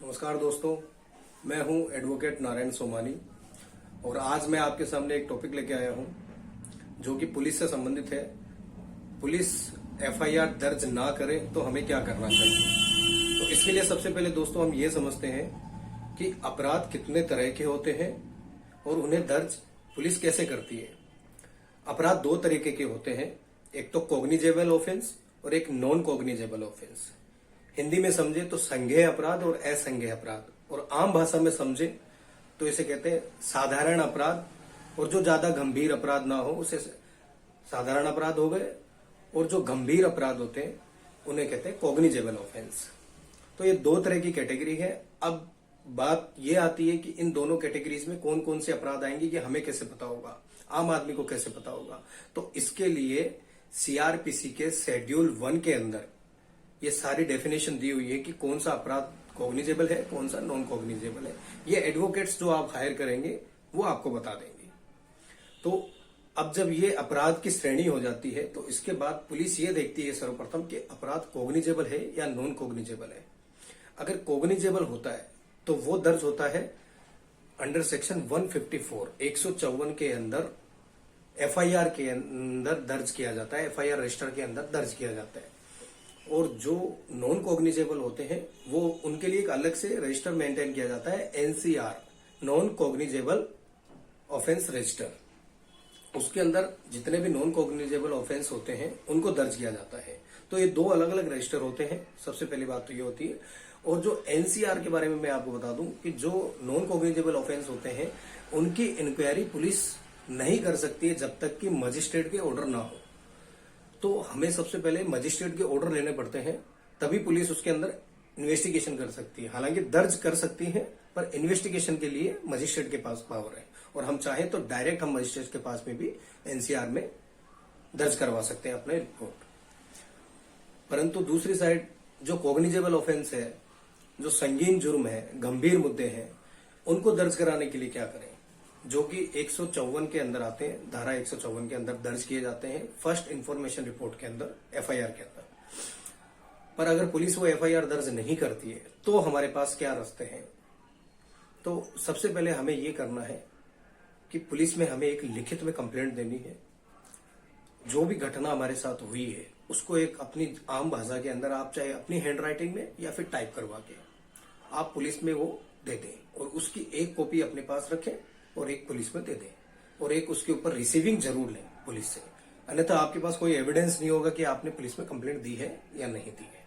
नमस्कार दोस्तों, मैं हूं एडवोकेट नारायण सोमानी और आज मैं आपके सामने एक टॉपिक लेके आया हूं जो कि पुलिस से संबंधित है। पुलिस एफआईआर दर्ज ना करे तो हमें क्या करना चाहिए। तो इसके लिए सबसे पहले दोस्तों हम ये समझते हैं कि अपराध कितने तरह के होते हैं और उन्हें दर्ज पुलिस कैसे करती है। अपराध दो तरीके के होते हैं, एक तो कॉग्निजेबल ऑफेंस और एक नॉन कॉग्निजेबल ऑफेंस। हिंदी में समझे तो संज्ञेय अपराध और असंज्ञेय अपराध, और आम भाषा में समझे तो इसे कहते हैं साधारण अपराध, और जो ज्यादा गंभीर अपराध ना हो उसे साधारण अपराध हो गए, और जो गंभीर अपराध होते हैं उन्हें कहते हैं कॉग्निजेबल ऑफेंस। तो ये दो तरह की कैटेगरी है। अब बात ये आती है कि इन दोनों कैटेगरीज में कौन कौन से अपराध आएंगे, ये हमें कैसे पता होगा, आम आदमी को कैसे पता होगा। तो इसके लिए सीआरपीसी के शेड्यूल 1 के अंदर ये सारी डेफिनेशन दी हुई है कि कौन सा अपराध कॉग्निजेबल है, कौन सा नॉन कॉग्निजेबल है। ये एडवोकेट्स जो आप हायर करेंगे वो आपको बता देंगे। तो अब जब ये अपराध की श्रेणी हो जाती है तो इसके बाद पुलिस ये देखती है सर्वप्रथम कि अपराध कॉग्निजेबल है या नॉन कॉग्निजेबल है। अगर कॉग्निजेबल होता है तो वो दर्ज होता है अंडर सेक्शन 154 154 के अंदर एफआईआर के अंदर दर्ज किया जाता है, एफआईआर रजिस्टर के अंदर दर्ज किया जाता है। और जो नॉन कॉग्निजेबल होते हैं वो उनके लिए एक अलग से रजिस्टर मेंटेन किया जाता है, NCR, non cognizable offence register. उसके अंदर जितने भी नॉन कॉग्निजेबल ऑफेंस होते हैं उनको दर्ज किया जाता है। तो ये दो अलग अलग रजिस्टर होते हैं, सबसे पहली बात तो ये होती है। और जो एनसीआर के बारे में मैं आपको बता दूं कि जो नॉन कॉग्निजेबल ऑफेंस होते हैं उनकी इंक्वायरी पुलिस नहीं कर सकती है जब तक कि मजिस्ट्रेट के ऑर्डर ना हो। तो हमें सबसे पहले मजिस्ट्रेट के ऑर्डर लेने पड़ते हैं, तभी पुलिस उसके अंदर इन्वेस्टिगेशन कर सकती है। हालांकि दर्ज कर सकती है पर इन्वेस्टिगेशन के लिए मजिस्ट्रेट के पास पावर है, और हम चाहें तो डायरेक्ट हम मजिस्ट्रेट के पास में भी एनसीआर में दर्ज करवा सकते हैं अपने रिपोर्ट। परंतु दूसरी साइड जो कॉग्निजेबल ऑफेंस है, जो संगीन जुर्म है, गंभीर मुद्दे हैं, उनको दर्ज कराने के लिए क्या करें, जो कि 154 के अंदर आते हैं, धारा 154 के अंदर दर्ज किए जाते हैं फर्स्ट इंफॉर्मेशन रिपोर्ट के अंदर, एफआईआर के अंदर। पर अगर पुलिस वो एफआईआर दर्ज नहीं करती है तो हमारे पास क्या रास्ते हैं। तो सबसे पहले हमें ये करना है कि पुलिस में हमें एक लिखित में कंप्लेंट देनी है। जो भी घटना हमारे साथ हुई है उसको एक अपनी आम भाषा के अंदर, आप चाहे अपनी हैंड राइटिंग में या फिर टाइप करवा के आप पुलिस में वो दे दें, और उसकी एक कॉपी अपने पास रखें और एक पुलिस में दे दें, और एक उसके ऊपर रिसीविंग जरूर लें पुलिस से। अन्यथा आपके पास कोई एविडेंस नहीं होगा कि आपने पुलिस में कंप्लेंट दी है या नहीं दी है।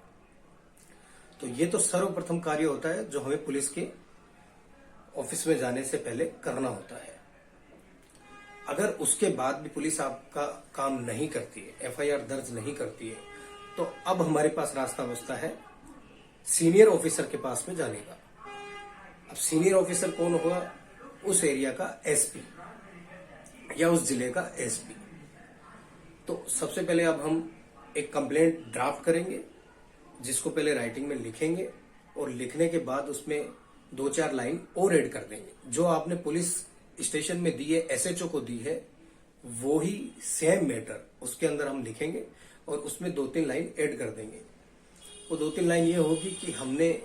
तो ये तो सर्वप्रथम कार्य होता है जो हमें पुलिस के ऑफिस में जाने से पहले करना होता है। अगर उसके बाद भी पुलिस आपका काम नहीं करती है, एफआईआर दर्ज नहीं करती है, तो अब हमारे पास रास्ता बचता है सीनियर ऑफिसर के पास में जाने का। अब सीनियर ऑफिसर कौन होगा? उस एरिया का एसपी या उस जिले का एसपी। तो सबसे पहले अब हम एक कंप्लेंट ड्राफ्ट करेंगे, जिसको पहले राइटिंग में लिखेंगे, और लिखने के बाद उसमें 2-4 लाइन और ऐड कर देंगे। जो आपने पुलिस स्टेशन में दी है, एसएचओ को दी है, वो ही सेम मैटर उसके अंदर हम लिखेंगे और उसमें 2-3 लाइन ऐड कर देंगे। वो 2-3 लाइन ये होगी कि हमने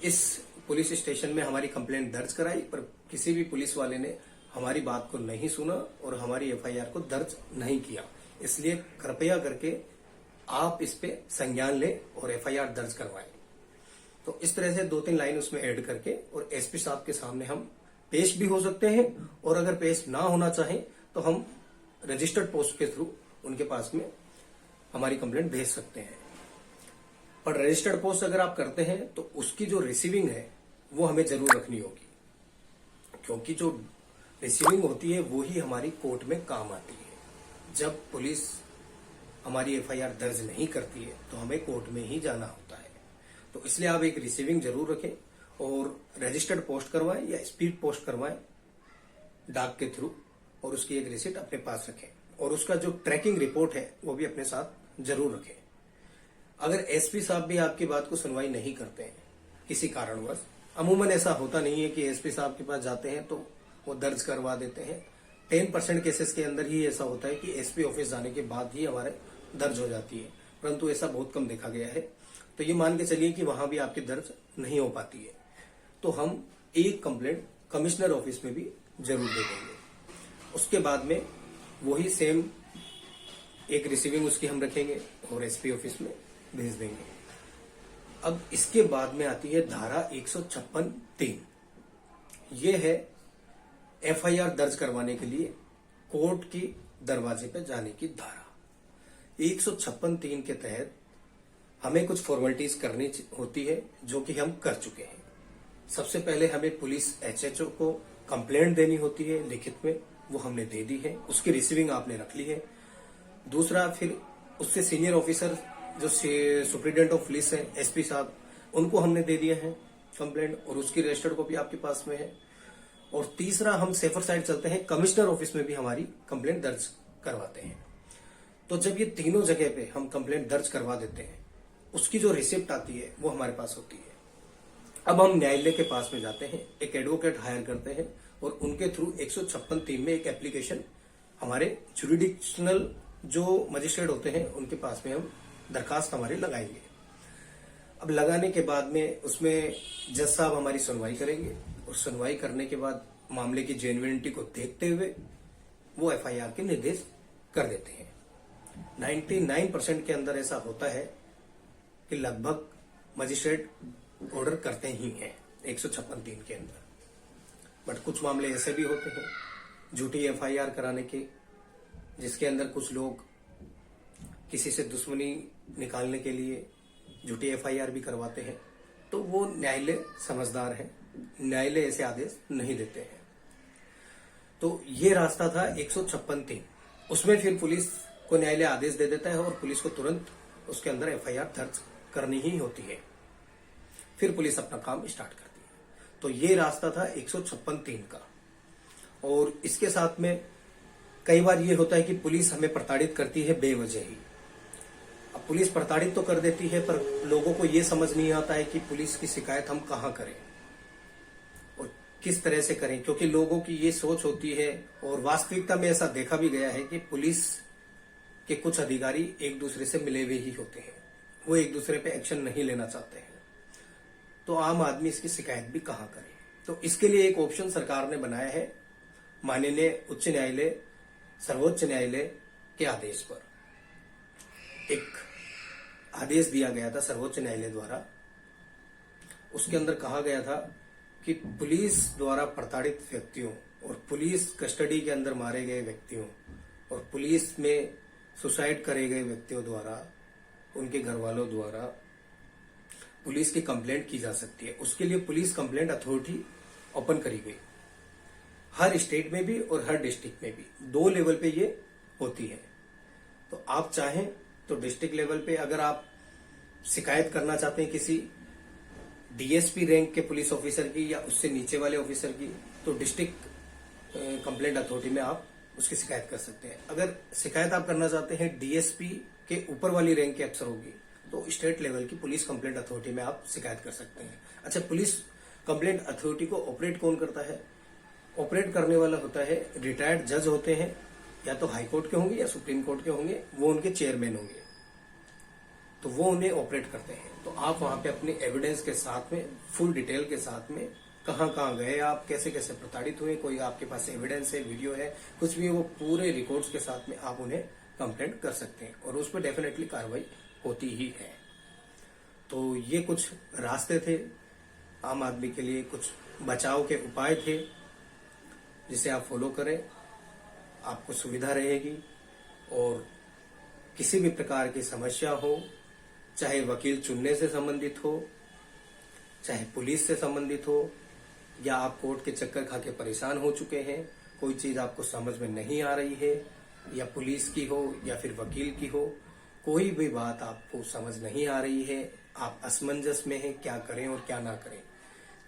इस पुलिस स्टेशन में हमारी कंप्लेंट दर्ज कराई, पर किसी भी पुलिस वाले ने हमारी बात को नहीं सुना और हमारी एफआईआर को दर्ज नहीं किया, इसलिए कृपया करके आप इस पे संज्ञान लें और एफआईआर दर्ज करवाएं। तो इस तरह से 2-3 लाइन उसमें ऐड करके और एसपी साहब के सामने हम पेश भी हो सकते हैं, और अगर पेश ना होना चाहें तो हम रजिस्टर्ड पोस्ट के थ्रू उनके पास में हमारी कंप्लेंट भेज सकते हैं। पर रजिस्टर्ड पोस्ट अगर आप करते हैं तो उसकी जो रिसीविंग है वो हमें जरूर रखनी होगी, क्योंकि जो रिसीविंग होती है वो ही हमारी कोर्ट में काम आती है। जब पुलिस हमारी एफआईआर दर्ज नहीं करती है तो हमें कोर्ट में ही जाना होता है। तो इसलिए आप एक रिसीविंग जरूर रखें और रजिस्टर्ड पोस्ट करवाएं या स्पीड पोस्ट करवाएं डाक के थ्रू, और उसकी एक रिसिप्ट अपने पास रखें, और उसका जो ट्रैकिंग रिपोर्ट है वो भी अपने साथ जरूर रखें। अगर एसपी साहब भी आपकी बात को सुनवाई नहीं करते हैं किसी कारणवश, अमूमन ऐसा होता नहीं है कि एसपी साहब के पास जाते हैं तो वो दर्ज करवा देते हैं। 10% केसेस के अंदर ही ऐसा होता है कि एसपी ऑफिस जाने के बाद ही हमारे दर्ज हो जाती है, परंतु ऐसा बहुत कम देखा गया है। तो ये मान के चलिए कि वहां भी आपकी दर्ज नहीं हो पाती है। तो हम एक कंप्लेंट कमिश्नर ऑफिस में भी जरूर दे देंगे। उसके बाद में वही सेम एक रिसीविंग उसकी हम रखेंगे और एसपी ऑफिस में भेज देंगे। अब इसके बाद में आती है धारा 156(3). ये है एफआईआर दर्ज करवाने के लिए कोर्ट की दरवाजे पर जाने की धारा। 156(3) के तहत हमें कुछ फॉर्मेलिटीज करनी होती है, जो कि हम कर चुके हैं। सबसे पहले हमें पुलिस एचएचओ को कंप्लेंट देनी होती है लिखित में, वो हमने दे दी है, उसकी रिसीविंग आपने रख ली है। दूसरा, फिर उससे सीनियर ऑफिसर जो सुप्रिटेंडेंट ऑफ पुलिस है, एसपी साहब, उनको हमने दे दिया है कंप्लेंट, और उसकी रजिस्टर्ड कॉपी आपके पास में है। और तीसरा, हम सेफर साइड चलते हैं, कमिश्नर ऑफिस में भी हमारी कंप्लेंट दर्ज करवाते हैं। तो जब ये तीनों जगह पे हम कंप्लेंट दर्ज करवा देते हैं, उसकी जो रिसिप्ट आती है वो हमारे पास होती है। अब हम न्यायालय के पास में जाते हैं, एक एडवोकेट हायर करते हैं और उनके थ्रू 156(3) में एक एप्लीकेशन हमारे जुरिडिक्शनल जो मजिस्ट्रेट होते हैं उनके पास में हम दरखास्त हमारी लगाएंगे। अब लगाने के बाद में उसमें जज साहब हमारी सुनवाई करेंगे, और सुनवाई करने के बाद मामले की जेन्युइनिटी को देखते हुए वो एफआईआर के निर्देश कर देते हैं। 99% के अंदर ऐसा होता है कि लगभग मजिस्ट्रेट ऑर्डर करते ही हैं 156(3) के अंदर। बट कुछ मामले ऐसे भी होते हैं झूठी एफआईआर कराने के, जिसके अंदर कुछ लोग किसी से दुश्मनी निकालने के लिए झूठी एफआईआर भी करवाते हैं। तो वो न्यायालय समझदार है, न्यायालय ऐसे आदेश नहीं देते हैं। तो ये रास्ता था 156(3). उसमें फिर पुलिस को न्यायालय आदेश दे देता है और पुलिस को तुरंत उसके अंदर एफआईआर दर्ज करनी ही होती है। फिर पुलिस अपना काम स्टार्ट करती है। तो ये रास्ता था 156(3) का। और इसके साथ में कई बार ये होता है कि पुलिस हमें प्रताड़ित करती है बेवजह ही। अब पुलिस प्रताड़ित तो कर देती है, पर लोगों को ये समझ नहीं आता है कि पुलिस की शिकायत हम कहाँ करें और किस तरह से करें, क्योंकि लोगों की ये सोच होती है, और वास्तविकता में ऐसा देखा भी गया है कि पुलिस के कुछ अधिकारी एक दूसरे से मिले हुए ही होते हैं, वो एक दूसरे पे एक्शन नहीं लेना चाहते हैं। तो आम आदमी इसकी शिकायत भी कहाँ करे। तो इसके लिए एक ऑप्शन सरकार ने बनाया है, माननीय उच्च न्यायालय, सर्वोच्च न्यायालय के आदेश पर एक आदेश दिया गया था सर्वोच्च न्यायालय द्वारा। उसके अंदर कहा गया था कि पुलिस द्वारा प्रताड़ित व्यक्तियों और पुलिस कस्टडी के अंदर मारे गए व्यक्तियों और पुलिस में सुसाइड करे गए व्यक्तियों द्वारा, उनके घर वालों द्वारा पुलिस की कंप्लेंट की जा सकती है। उसके लिए पुलिस कंप्लेंट अथॉरिटी ओपन करी गई, हर स्टेट में भी और हर डिस्ट्रिक्ट में भी 2 लेवल पे ये होती है। तो आप चाहें तो डिस्ट्रिक्ट लेवल पे अगर आप शिकायत करना चाहते हैं किसी डीएसपी रैंक के पुलिस ऑफिसर की या उससे नीचे वाले ऑफिसर की, तो डिस्ट्रिक्ट कंप्लेंट अथॉरिटी में आप उसकी शिकायत कर सकते हैं। अगर शिकायत आप करना चाहते हैं डीएसपी के ऊपर वाली रैंक के अफसर होगी, तो स्टेट लेवल की पुलिस कंप्लेंट अथॉरिटी में आप शिकायत कर सकते हैं। अच्छा, पुलिस कंप्लेंट अथॉरिटी को ऑपरेट कौन करता है? ऑपरेट करने वाला होता है रिटायर्ड जज होते हैं, या तो हाई कोर्ट के होंगे या सुप्रीम कोर्ट के होंगे, वो उनके चेयरमैन होंगे, तो वो उन्हें ऑपरेट करते हैं। तो आप वहां पे अपने एविडेंस के साथ में, फुल डिटेल के साथ में, कहां कहां गए आप, कैसे कैसे प्रताड़ित हुए, कोई आपके पास एविडेंस है, वीडियो है, कुछ भी, वो पूरे रिकॉर्ड्स के साथ में आप उन्हें कंप्लेंट कर सकते हैं और उस पर डेफिनेटली कार्रवाई होती ही है। तो ये कुछ रास्ते थे आम आदमी के लिए, कुछ बचाव के उपाय थे जिसे आप फॉलो करें, आपको सुविधा रहेगी। और किसी भी प्रकार की समस्या हो, चाहे वकील चुनने से संबंधित हो, चाहे पुलिस से संबंधित हो, या आप कोर्ट के चक्कर खा के परेशान हो चुके हैं, कोई चीज आपको समझ में नहीं आ रही है, या पुलिस की हो या फिर वकील की हो, कोई भी बात आपको समझ नहीं आ रही है, आप असमंजस में हैं क्या करें और क्या ना करें,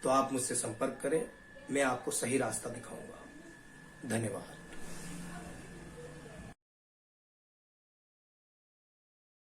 तो आप मुझसे संपर्क करें, मैं आपको सही रास्ता दिखाऊंगा। धन्यवाद।